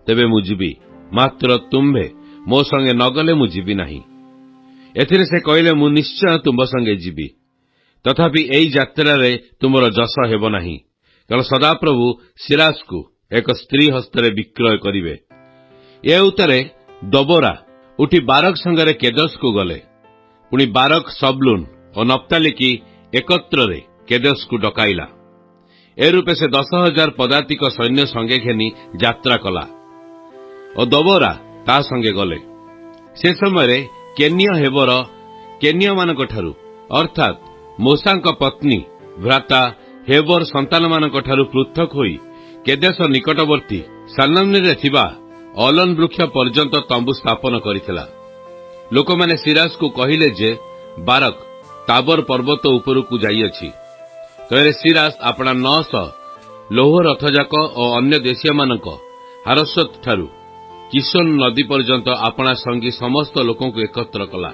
तेबे मु जीवी, मात्र तुम्बे मो संगे नगले मु जीवी नाही। एथिरे से कहिले मु निश्चय तुंब संगे जीवी, तथापि एई यात्रारे तुमर जस हेब नाही, कारण सदाप्रभु सिरास को एक स्त्री हस्तरे विक्रय करिवे। ए उतरे दबोरा उठी बारक संगरे केदस को गले। पुणी बारक सबलून और नप्ताली की एकत्रे केदस को डकाइला। ए रूपे से 10,000 पदातिक सैन्य संगे घेनी यात्रा कला और दबोरा ता संगे गले। से समय केन्य हेबर केन्य मानक ठारू अर्थात मूसांक पत्नी भ्राता हेबर संतान मानक ठारू पृथक होई केदेश निकटवर्ती सालमनीरे थिबा अलन वृक्ष पर्यंत तंबू स्थापन करिथिला। लोकमाने सिरास को कहिले जे बारक ताबर पर्वत उपरकू जाइअछि। तरे सिरास अपना 900 लौह रथजाक और अन्य देशीय मानक हारस्वत ठारू किशन नदी पर्यंत अपना संगी समस्त लोकों को एकत्र कला।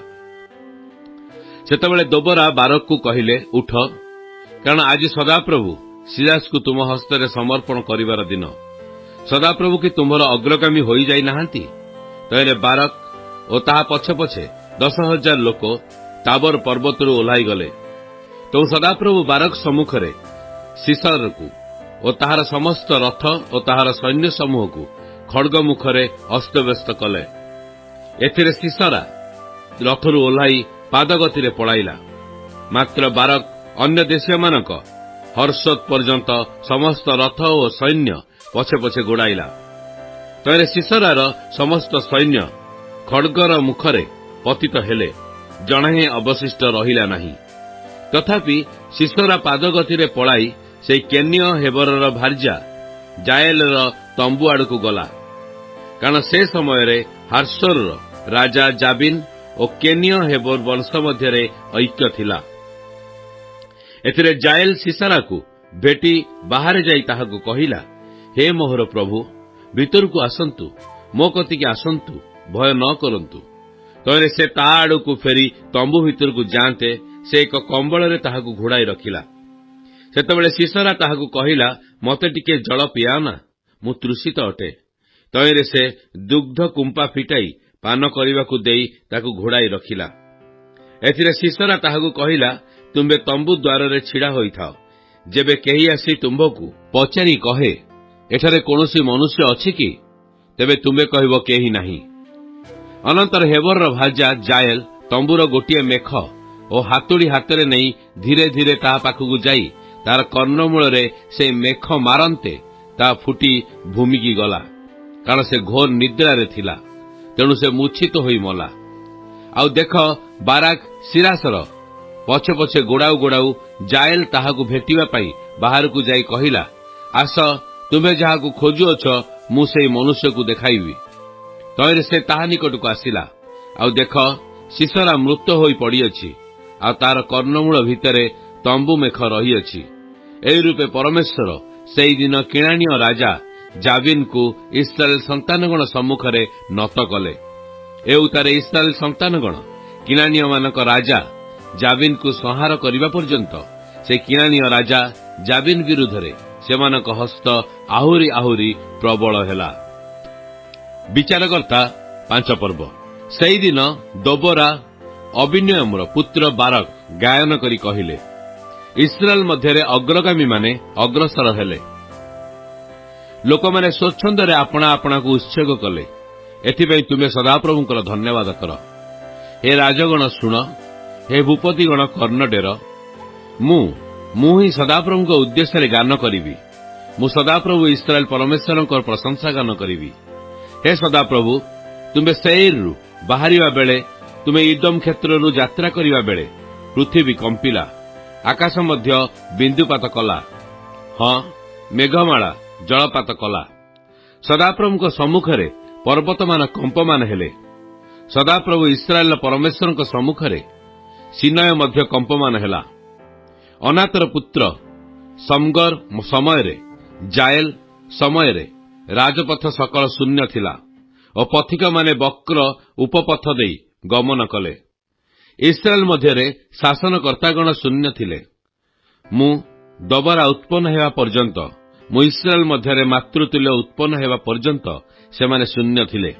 सेतबेले दोबरा बारक को कहिले, उठ, कारण आज सदाप्रभु सिरास को तुम हस्तरे समर्पण करिवार दिन। सदाप्रभु की तुमर अग्रगामी होई जाई नाहांती। तैले बारक और ताहा पछे पछे 10,000 लोक ताबर पर्वतरू ओह्लाई गले। तो सदाप्रभु बारक सम्मुखरे सीसर को और ताहार समस्त रथ और ताहार सैन्य समूह को खड्ग मुखरे अस्तव्यस्त कले। एथिरे सीसरा रथरू ओह्लाई पादगति पड़ाइला, मात्र बारक अन्य देशीय मानक हर्षद पर्यंत समस्त रथ और सैन्य पछे पछे गोड़ाइला। तैरे सीसरार समस्त सैन्य खड्गर मुखरे पतित हेले, जणे अवशिष्ट रहिला नाही। तथापि सीसरा पादगति पड़ाई से केन्य हेबरर भार्या जाएलर तंबू आड़कू गला, कारण से समय हार्सर राजा जाबिन और केन्य हेबर वंश मध्य ऐक्य थिला। एथिरे जाएल सीसारा को भेटी बाहर जाई ताहाकू कहिला, हे मोहर प्रभु, भीतर को आसंतु, मो कतिके आसंतु, भय न करंतु। तैरे से ता आड़कू फेरी तंबू भीतर को जाते से एक कंबल ताहाकू घोड़ाई रखिला। सेतबेले सीसरा ताहाकू कहिला, मते टिके जल पिया ना, मु तृषित अटे। तैरे से दुग्ध कुंपा फिटाई पान करने देई ताकू घोड़ाई रखिला। एथिरे सीसरा ताहाकू कहिला, तुम्बे तंबू द्वार छिड़ा होई थाओ, जेबे केही आसी तुम्बकू पचारि कहे एठारे कौनसी मनुष्य अछि कि, तेबे तुम्बे कहबो केही नाही। अनंतर हेबर भार्या जाएल तंबूर गोटे मेख और हातुड़ी हातरे नहीं धीरे धीरे ता पाखकू जाई तार कर्णमूल से मेख मारंते ता फुटी भूमिकी गला, कारण से घोर निद्रारे थिला। तेणु से मूर्छित होई मला। आउ देख बाराक सिरासर पछे पछे गोड़ाऊ गोड़ाऊ जाएल ताहाकू भेटिबा पाई बाहर को जाई कहिला, आस, तुम्हें जहाकू खोजुअछ मु सेई मनुष्य को देखाइबी। तैरे से ताहा निकट को आसिला। आउ देख सीसरा मृत होई पड़िअछि, आ तार कर्णमूल भितरे तंबू मेख रहिअछि। एई रूपे परमेश्वर सेई दिन किणानिय राजा जाबिन को इस्राएल संतानगण सम्मुखरे नत कले। ए उतारे इस्राएल संतानगण किणानिय मानक राजा जाबिन को संहार करिबा पर्यंत से किणानिय राजा जाबिन विरुद्धरे सेमानक हस्त आहुरी आहुरी प्रबल हेला। विचारकर्ता 5 पर्व। सेई दिन दोबरा अबिनोअमर पुत्र बारक गायन करी कहिले, इस्राएल मध्यरे अग्रगामी माने अग्रसर हेले। लोक माने स्वच्छंदरे आपणा आपणा को उत्सर्ग कले। एथिपई तुमे सदाप्रभुंकर धन्यवाद कर। हे राजगण शुण, हे भूपतिगण कर्ण डेर। मु ही सदाप्रभुंक उद्देश्य गान करिबी। मु सदाप्रभु इस्राएल परमेश्वरंकर प्रशंसा गान करिबी। हे ସଦାପ୍ରଭୁ, ତୁମେ ସେଇରୁ ବାହାରିବା ବେଳେ, ତୁମେ ଇଦମ କ୍ଷେତ୍ରରୁ ଯାତ୍ରା କରିବା ବେଳେ ପୃଥିବୀ କମ୍ପିଲା, ଆକାଶ ମଧ୍ୟ ବିନ୍ଦୁପାତ କଲା। ହଁ, ମେଘମାଳା ଜଳପାତ କଲା। ସଦାପ୍ରଭୁଙ୍କ ସମ୍ମୁଖରେ ପର୍ବତମାନ କମ୍ପମାନ ହେଲେ। ସଦାପ୍ରଭୁ ଇସ୍ରାଏଲର ପରମେଶ୍ୱରଙ୍କ ସମ୍ମୁଖରେ ସିନୟ ମଧ୍ୟ କମ୍ପମାନ ହେଲା। ଅନାତର ପୁତ୍ର ସମଗର ସମୟରେ, ଜାଏଲ ସମୟରେ ରାଜପଥ ସକଳ ଶୂନ୍ୟ ଥିଲା ଓ ପଥିକମାନେ ବକ୍ର ଉପପଥ ଦେଇ ଗମନ କଲେ। ଇସ୍ରାଏଲ ମଧ୍ୟରେ ଶାସନକର୍ତ୍ତାଗଣ ଶୂନ୍ୟ ଥିଲେ। ମୁଁ ଦବରା ଉତ୍ପନ୍ନ ହେବା ପର୍ଯ୍ୟନ୍ତ, ମୁଁ ଇସ୍ରାଏଲ ମଧ୍ୟରେ ମାତୃତୁଲ୍ୟ ଉତ୍ପନ୍ନ ହେବା ପର୍ଯ୍ୟନ୍ତ ସେମାନେ ଶୂନ୍ୟ ଥିଲେ।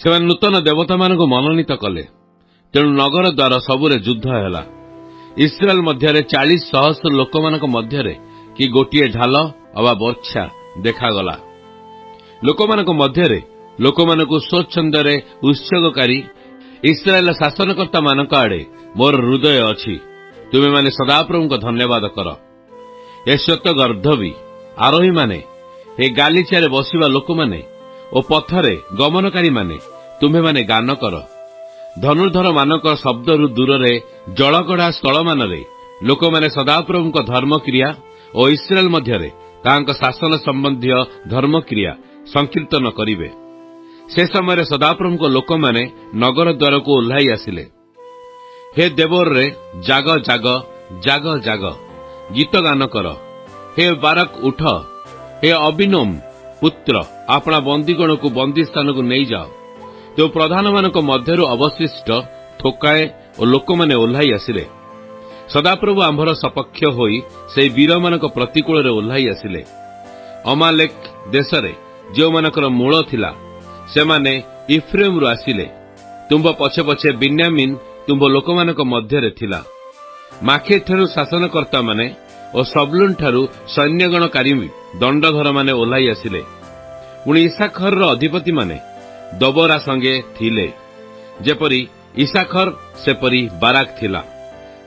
ସେମାନେ ନୂତନ ଦେବତାମାନଙ୍କୁ ମନୋନୀତ କଲେ, ତେଣୁ ନଗର ଦ୍ୱାର ସବୁରେ ଯୁଦ୍ଧ ହେଲା। ଇସ୍ରାଏଲ ମଧ୍ୟରେ 40,000 ଲୋକମାନଙ୍କ ମଧ୍ୟରେ କି ଗୋଟିଏ ଢାଲ ଅବା ବର୍ଚ୍ଛା ଦେଖାଗଲା। ଲୋକମାନଙ୍କ ମଧ୍ୟରେ ଲୋକମାନଙ୍କୁ ସ୍ୱଚ୍ଛନ୍ଦରେ ଉତ୍ସର୍ଗକାରୀ ଇସ୍ରାଏଲର ଶାସନକର୍ତ୍ତାମାନଙ୍କ ଆଡ଼େ ମୋର ହୃଦୟ ଅଛି। ତୁମେମାନେ ସଦାପ୍ରଭୁଙ୍କ ଧନ୍ୟବାଦ କର। ଏ ଶ୍ୱେତଗର୍ଦ୍ଧବୀ ଆରୋହୀମାନେ, ଏ ଗାଲିଚାରେ ବସିବା ଲୋକମାନେ ଓ ପଥରେ ଗମନକାରୀମାନେ, ତୁମେମାନେ ଗାନ କର। ଧନୁର୍ଦ୍ଧରମାନଙ୍କ ଶବ୍ଦରୁ ଦୂରରେ ଜଳଗଢ଼ା ସ୍ଥଳମାନରେ ଲୋକମାନେ ସଦାପ୍ରଭୁଙ୍କ ଧର୍ମକ୍ରିୟା ଓ ଇସ୍ରାଏଲ ମଧ୍ୟରେ ତାହାଙ୍କ ଶାସନ ସମ୍ବନ୍ଧୀୟ ଧର୍ମକ୍ରିୟା ସଂକୀର୍ତ୍ତନ କରିବେ। ସେ ସମୟରେ ସଦାପ୍ରଭୁଙ୍କ ଲୋକମାନେ ନଗର ଦ୍ୱାରକୁ ଓହ୍ଲାଇ ଆସିଲେ। ହେ ଦେବୋରରେ ଜାଗ ଜାଗ ଜାଗ ଜାଗ, ଗୀତ ଗାନ କର। ହେ ବାରକ ଉଠ। ହେ ଅବିନୋମ ପୁତ୍ର, ଆପଣା ବନ୍ଦୀଗଣକୁ ବନ୍ଦୀସ୍ଥାନକୁ ନେଇଯାଅ। ତେଣୁ ପ୍ରଧାନମାନଙ୍କ ମଧ୍ୟରୁ ଅବଶିଷ୍ଟ ଥୋକାଏ ଓ ଲୋକମାନେ ଓହ୍ଲାଇ ଆସିଲେ। ସଦାପ୍ରଭୁ ଆମ୍ଭର ସପକ୍ଷ ହୋଇ ସେହି ବୀରମାନଙ୍କ ପ୍ରତିକୂଳରେ ଓହ୍ଲାଇ ଆସିଲେ। ଅମାଲେକ ଦେଶରେ ଯେଉଁମାନଙ୍କର ମୂଳ ଥିଲା, ସେମାନେ ଇଫ୍ରେମରୁ ଆସିଲେ। ତୁମ୍ଭ ପଛେ ପଛେ ବିନ୍ୟାମିନ ତୁମ୍ଭ ଲୋକମାନଙ୍କ ମଧ୍ୟରେ ଥିଲା। ମାଖିରଠାରୁ ଶାସନକର୍ତ୍ତାମାନେ ଓ ସବଲୁନଠାରୁ ସୈନ୍ୟଗଣକାରୀ ଦଣ୍ଡଧରମାନେ ଓହ୍ଲାଇ ଆସିଲେ। ପୁଣି ଇସାଖରର ଅଧିପତିମାନେ ଦବୋରା ସଙ୍ଗେ ଥିଲେ। ଯେପରି ଇସାଖର ସେପରି ବାରାକ ଥିଲା।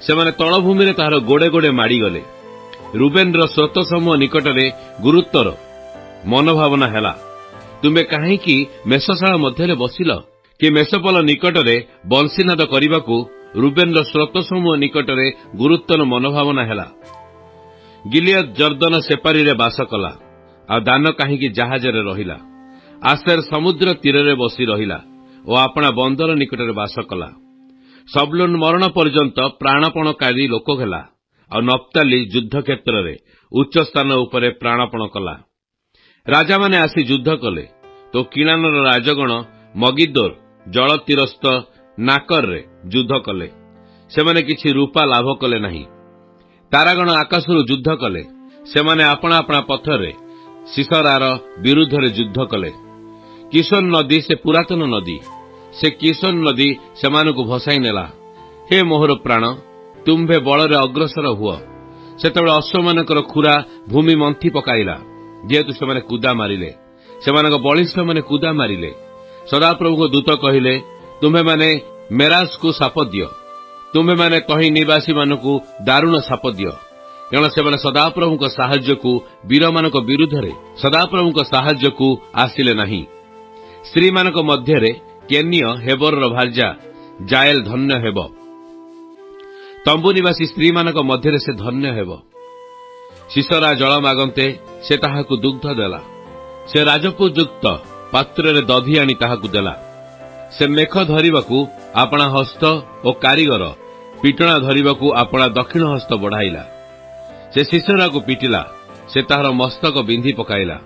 ସେମାନେ ତଳଭୂମିରେ ତାହାର ଗୋଡ଼େ ଗୋଡ଼େ ମାଡ଼ିଗଲେ। ରୁବେନର ସ୍ରୋତ ସମୂହ ନିକଟରେ ଗୁରୁତ୍ୱର ମନୋଭାବନା ହେଲା। ତୁମେ କାହିଁକି ମେଷଶାଳ ମଧ୍ୟରେ ବସିଲ? କି ମେଷପଲ ନିକଟରେ ବଂଶୀନାଦ କରିବାକୁ ରୁବେନର ସ୍ରୋତ ସମୂହ ନିକଟରେ ଗୁରୁତ୍ୱର ମନୋଭାବନା ହେଲା। ଗିଲିୟଦ ଜର୍ଦ୍ଦନ ସେପାରିରେ ବାସ କଲା, ଆଉ ଦାନ କାହିଁକି ଜାହାଜରେ ରହିଲା? ଆସେର ସମୁଦ୍ର ତୀରରେ ବସି ରହିଲା ଓ ଆପଣା ବନ୍ଦର ନିକଟରେ ବାସ କଲା। ସବଲୁନ ମରଣ ପର୍ଯ୍ୟନ୍ତ ପ୍ରାଣପଣକାରୀ ଲୋକ ହେଲା, ଆଉ ନପ୍ତାଲି ଯୁଦ୍ଧକ୍ଷେତ୍ରରେ ଉଚ୍ଚସ୍ଥାନ ଉପରେ ପ୍ରାଣପଣ କଲା। ରାଜାମାନେ ଆସି ଯୁଦ୍ଧ କଲେ, ତ କିଣାନର ରାଜଗଣ ମଗିଦୋର ଜଳତୀରସ୍ଥ ନାକରରେ ଯୁଦ୍ଧ କଲେ। ସେମାନେ କିଛି ରୂପା ଲାଭ କଲେ ନାହିଁ। ତାରାଗଣ ଆକାଶରୁ ଯୁଦ୍ଧ କଲେ। ସେମାନେ ଆପଣା ଆପଣା ପଥରେ ସିସରାର ବିରୁଦ୍ଧରେ ଯୁଦ୍ଧ କଲେ। କିଶୋନ ନଦୀ ସେ ପୁରାତନ ନଦୀ, ସେ କିଶୋନ ନଦୀ ସେମାନଙ୍କୁ ଭସାଇ ନେଲା। ହେ ମୋହର ପ୍ରାଣ, ତୁମ୍ଭେ ବଳରେ ଅଗ୍ରସର ହୁଅ। ସେତେବେଳେ ଅଶ୍ୱମାନଙ୍କର ଖୁରା ଭୂମି ମନ୍ଥି ପକାଇଲା, ଯେହେତୁ ସେମାନେ କୁଦା ମାରିଲେ। ସେମାନଙ୍କ ବଳିଷ୍ଠମାନେ କୁଦା ମାରିଲେ। ସଦାପ୍ରଭୁଙ୍କ ଦୂତ କହିଲେ, ତୁମ୍ଭେମାନେ ମେରାସକୁ ଶାପ ଦିଅ। ତୁମ୍ଭେମାନେ ତହିଁ ନିବାସୀମାନଙ୍କୁ ଦାରୁଣ ଶାପ ଦିଅ, କାରଣ ସେମାନେ ସଦାପ୍ରଭୁଙ୍କ ସାହାଯ୍ୟକୁ ବୀରମାନଙ୍କ ବିରୁଦ୍ଧରେ ସଦାପ୍ରଭୁଙ୍କ ସାହାଯ୍ୟକୁ ଆସିଲେ ନାହିଁ। ସ୍ତ୍ରୀମାନଙ୍କ ମଧ୍ୟରେ କେନିୟ ହେବରର ଭାର୍ଯ୍ୟା ଜାଏଲ ଧନ୍ୟ ହେବ। ତମ୍ବୁ ନିବାସୀ ସ୍ତ୍ରୀମାନଙ୍କ ମଧ୍ୟରେ ସେ ଧନ୍ୟ ହେବ। ସିସରା ଜଳ ମାଗନ୍ତେ ସେ ତାହାକୁ ଦୁଗ୍ଧ ଦେଲା। ସେ ରାଜପଯୁକ୍ତ ପାତ୍ରରେ ଦଧି ଆଣି ତାହାକୁ ଦେଲା। ସେ ମେଖ ଧରିବାକୁ ଆପଣା ହସ୍ତ ଓ କାରିଗର ପିଟଣା ଧରିବାକୁ ଆପଣା ଦକ୍ଷିଣ ହସ୍ତ ବଢ଼ାଇଲା। ସେ ସିସରାକୁ ପିଟିଲା, ସେ ତାହାର ମସ୍ତକ ବିନ୍ଧି ପକାଇଲା।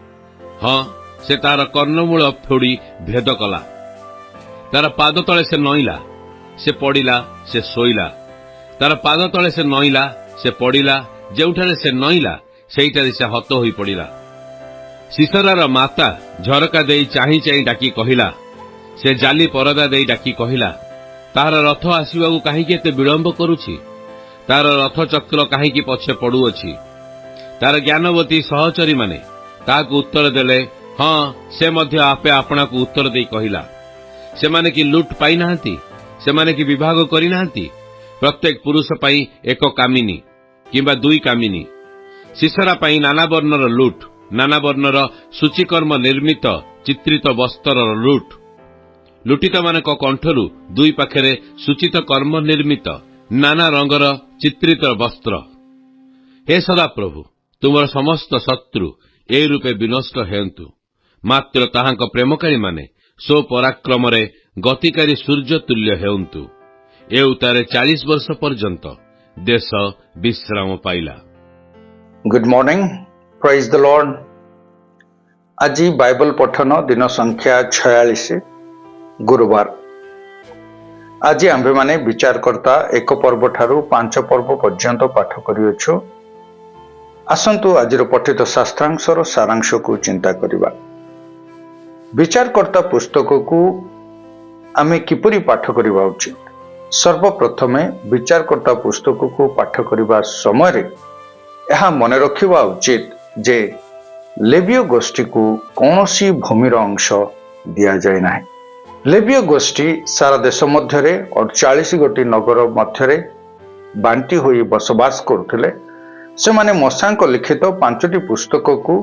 ହଁ, ସେ ତାହାର କର୍ଣ୍ଣମୂଳ ଫୋଡ଼ି ଭେଦ କଲା। ତାର ପାଦ ତଳେ ସେ ନଇଁଲା, ସେ ପଡ଼ିଲା, ସେ ଶୋଇଲା। ତାର ପାଦ ତଳେ ସେ ନଇଁଲା, ସେ ପଡ଼ିଲା, ଯେଉଁଠାରେ ସେ ନଇଁଲା ସେଇଠାରେ ସେ ହତ ହୋଇ ପଡ଼ିଲା। ସିସରାର ମାତା ଝରକା ଦେଇ ଚାହିଁ ଚାହିଁ ଡାକି କହିଲା, ସେ ଜାଲି ପରଦା ଦେଇ ଡାକି କହିଲା, ତାହାର ରଥ ଆସିବାକୁ କାହିଁକି ଏତେ ବିଳମ୍ବ କରୁଛି? ତାର ରଥଚକ୍ର କାହିଁକି ପଛେ ପଡ଼ୁଅଛି? ତାର ଜ୍ଞାନବତୀ ସହଚରୀମାନେ ତାହାକୁ ଉତ୍ତର ଦେଲେ, ହଁ, ସେ ମଧ୍ୟ ଆପେ ଆପଣାକୁ ଉତ୍ତର ଦେଇ କହିଲା। ସେମାନେ କି ଲୁଟ୍ ପାଇନାହାନ୍ତି? ସେମାନେ କି ବିଭାଗ କରିନାହାନ୍ତି? ପ୍ରତ୍ୟେକ ପୁରୁଷ ପାଇଁ ଏକ କାମିନୀ କିମ୍ବା ଦୁଇ କାମିନୀ। ସିସରା ପାଇଁ ନାନା ବର୍ଣ୍ଣର ଲୁଟ୍, ନାନା ବର୍ଣ୍ଣର ସୂଚିକର୍ମ ନିର୍ମିତ ଚିତ୍ରିତ ବସ୍ତ୍ରର ଲୁଟ୍, ଲୁଟିତମାନଙ୍କ କଣ୍ଠରୁ ଦୁଇ ପାଖରେ ସୂଚିତ କର୍ମ ନିର୍ମିତ ନାନା ରଙ୍ଗର ଚିତ୍ରିତ ବସ୍ତ୍ର। ହେ ସଦାପ୍ରଭୁ, ତୁମର ସମସ୍ତ ଶତ୍ରୁ ଏହି ରୂପେ ବିନଷ୍ଟ ହେଉନ୍ତୁ। ମାତ୍ର ତାହାଙ୍କ ପ୍ରେମକାରୀମାନେ ସ୍ୱପରାକ୍ରମରେ ଗତିକାରୀ ସୂର୍ଯ୍ୟ ତୁଲ୍ୟ ହେଉନ୍ତୁ। ଏ ଉତ୍ତାରେ 40 ବର୍ଷ ପର୍ଯ୍ୟନ୍ତ ଦେଶ ବିଶ୍ରାମ ପାଇଲା। ଗୁଡ୍ ମର୍ଣ୍ଣିଂ, ପ୍ରେଜ୍ ଦ ଲର୍ଡ। ଆଜି ବାଇବଲ ପଠନ ଦିନ ସଂଖ୍ୟା 46, ଗୁରୁବାର। ଆଜି ଆମ୍ଭେମାନେ ବିଚାରକର୍ତ୍ତା 1 ପର୍ବ ଠାରୁ 5 ପର୍ବ ପର୍ଯ୍ୟନ୍ତ ପାଠ କରିଅଛୁ। ଆସନ୍ତୁ ଆଜିର ପଠିତ ଶାସ୍ତ୍ରାଂଶର ସାରାଂଶକୁ ଚିନ୍ତା କରିବା। ବିଚାରକର୍ତ୍ତା ପୁସ୍ତକକୁ ଆମେ କିପରି ପାଠ କରିବା ଉଚିତ? ସର୍ବପ୍ରଥମେ ବିଚାରକର୍ତ୍ତା ପୁସ୍ତକକୁ ପାଠ କରିବା ସମୟରେ ଏହା ମନେ ରଖିବା ଉଚିତ ଯେ ଲେବୀୟ ଗୋଷ୍ଠୀକୁ କୌଣସି ଭୂମିର ଅଂଶ ଦିଆଯାଇ ନାହିଁ। ଲେବୀୟ ଗୋଷ୍ଠୀ ସାରା ଦେଶ ମଧ୍ୟରେ 48 ଗୋଟି ନଗର ମଧ୍ୟରେ ବାଣ୍ଟି ହୋଇ ବସବାସ କରୁଥିଲେ। ସେମାନେ ମୋଶେଙ୍କ ଲିଖିତ 5ଟି ପୁସ୍ତକକୁ,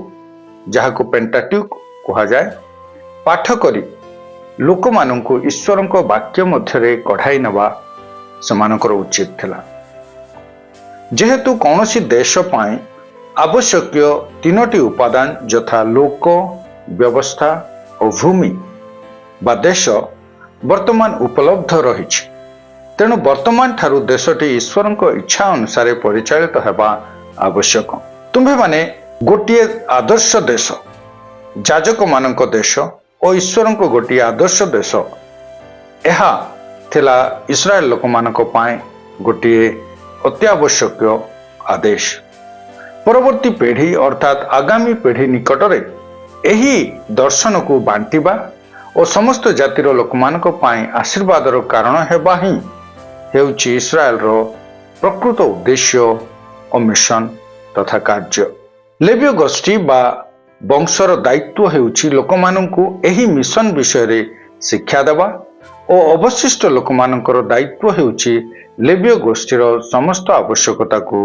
ଯାହାକୁ ପେଣ୍ଟାଟ୍ୟୁକ୍ କୁହାଯାଏ, ପାଠ କରି ଲୋକମାନଙ୍କୁ ଈଶ୍ୱରଙ୍କ ବାକ୍ୟ ମଧ୍ୟରେ କଢ଼ାଇ ନେବା ସେମାନଙ୍କର ଉଚିତ ଥିଲା। ଯେହେତୁ କୌଣସି ଦେଶ ପାଇଁ ଆବଶ୍ୟକୀୟ 3ଟି ଉପାଦାନ ଯଥା ଲୋକ, ବ୍ୟବସ୍ଥା ଓ ଭୂମି ବା ଦେଶ ବର୍ତ୍ତମାନ ଉପଲବ୍ଧ ରହିଛି, ତେଣୁ ବର୍ତ୍ତମାନ ଠାରୁ ଦେଶଟି ଈଶ୍ୱରଙ୍କ ଇଚ୍ଛା ଅନୁସାରେ ପରିଚାଳିତ ହେବା ଆବଶ୍ୟକ। ତୁମ୍ଭେମାନେ ଗୋଟିଏ ଆଦର୍ଶ ଦେଶ, ଯାଜକମାନଙ୍କ ଦେଶ ଓ ଈଶ୍ୱରଙ୍କ ଗୋଟିଏ ଆଦର୍ଶ ଦେଶ। ଏହା ଥିଲା ଇସ୍ରାଏଲ ଲୋକମାନଙ୍କ ପାଇଁ ଗୋଟିଏ ଅତ୍ୟାବଶ୍ୟକୀୟ ଆଦେଶ। ପରବର୍ତ୍ତୀ ପିଢ଼ି ଅର୍ଥାତ୍ ଆଗାମୀ ପିଢ଼ି ନିକଟରେ ଏହି ଦର୍ଶନକୁ ବାଣ୍ଟିବା ଓ ସମସ୍ତ ଜାତିର ଲୋକମାନଙ୍କ ପାଇଁ ଆଶୀର୍ବାଦର କାରଣ ହେବା ହିଁ ହେଉଛି ଇସ୍ରାଏଲର ପ୍ରକୃତ ଉଦ୍ଦେଶ୍ୟ ଓ ମିଶନ ତଥା କାର୍ଯ୍ୟ। ଲେବୀୟ ଗୋଷ୍ଠୀ ବା ବଂଶର ଦାୟିତ୍ୱ ହେଉଛି ଲୋକମାନଙ୍କୁ ଏହି ମିଶନ ବିଷୟରେ ଶିକ୍ଷା ଦେବା ଓ ଅବଶିଷ୍ଟ ଲୋକମାନଙ୍କର ଦାୟିତ୍ୱ ହେଉଛି ଲେବୀୟ ଗୋଷ୍ଠୀର ସମସ୍ତ ଆବଶ୍ୟକତାକୁ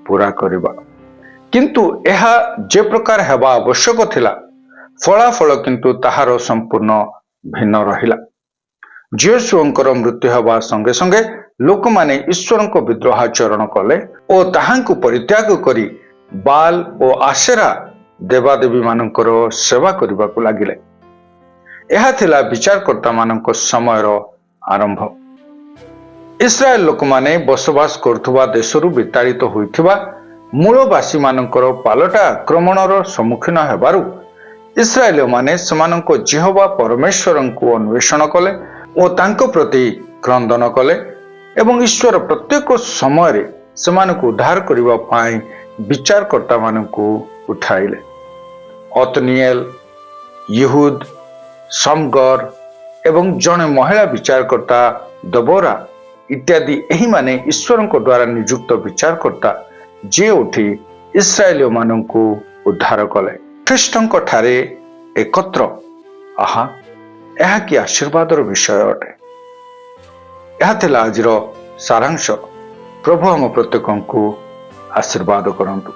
ପୂରା କରିବା। କିନ୍ତୁ ଏହା ଯେ ପ୍ରକାର ହେବା ଆବଶ୍ୟକ ଥିଲା, ଫଳାଫଳ କିନ୍ତୁ ତାହାର ସମ୍ପୂର୍ଣ୍ଣ ଭିନ୍ନ ରହିଲା। ଜିୟୋଶୁଆଙ୍କର ମୃତ୍ୟୁ ହେବା ସଙ୍ଗେ ସଙ୍ଗେ ଲୋକମାନେ ଈଶ୍ୱରଙ୍କ ବିଦ୍ରୋହାଚରଣ କଲେ ଓ ତାହାଙ୍କୁ ପରିତ୍ୟାଗ କରି ବାଲ ଓ ଆଶେରା ଦେବାଦେବୀମାନଙ୍କର ସେବା କରିବାକୁ ଲାଗିଲେ। ଏହା ଥିଲା ବିଚାରକର୍ତ୍ତାମାନଙ୍କ ସମୟର ଆରମ୍ଭ। ଇସ୍ରାଏଲ ଲୋକମାନେ ବସବାସ କରୁଥିବା ଦେଶରୁ ବିତାଡ଼ିତ ହୋଇଥିବା ମୂଳବାସୀମାନଙ୍କର ପାଲଟା ଆକ୍ରମଣର ସମ୍ମୁଖୀନ ହେବାରୁ ଇସ୍ରାଏଲମାନେ ସେମାନଙ୍କ ଜିହୋବା ପରମେଶ୍ୱରଙ୍କୁ ଅନ୍ୱେଷଣ କଲେ ଓ ତାଙ୍କ ପ୍ରତି କ୍ରନ୍ଦନ କଲେ ଏବଂ ଈଶ୍ୱର ପ୍ରତ୍ୟେକ ସମୟରେ ସେମାନଙ୍କୁ ଉଦ୍ଧାର କରିବା ପାଇଁ ବିଚାରକର୍ତ୍ତାମାନଙ୍କୁ ଉଠାଇଲେ। ଅତନିଏଲ, ଇହୁଦ, ସମଗର ଏବଂ ଜଣେ ମହିଳା ବିଚାରକର୍ତ୍ତା ଦବୋରା ଇତ୍ୟାଦି ଏହିମାନେ ଈଶ୍ୱରଙ୍କ ଦ୍ୱାରା ନିଯୁକ୍ତ ବିଚାରକର୍ତ୍ତା, ଯିଏ ଉଠି ଇସ୍ରାଏଲୀୟମାନଙ୍କୁ ଉଦ୍ଧାର କଲେ। ଖ୍ରୀଷ୍ଟଙ୍କ ଠାରେ ଏକତ୍ର। ଆହା, ଏହା କି ଆଶୀର୍ବାଦର ବିଷୟ ଅଟେ। ଏହା ଥିଲା ଆଜିର ସାରାଂଶ। ପ୍ରଭୁ ଆମ ପ୍ରତ୍ୟେକଙ୍କୁ ଆଶୀର୍ବାଦ କରନ୍ତୁ।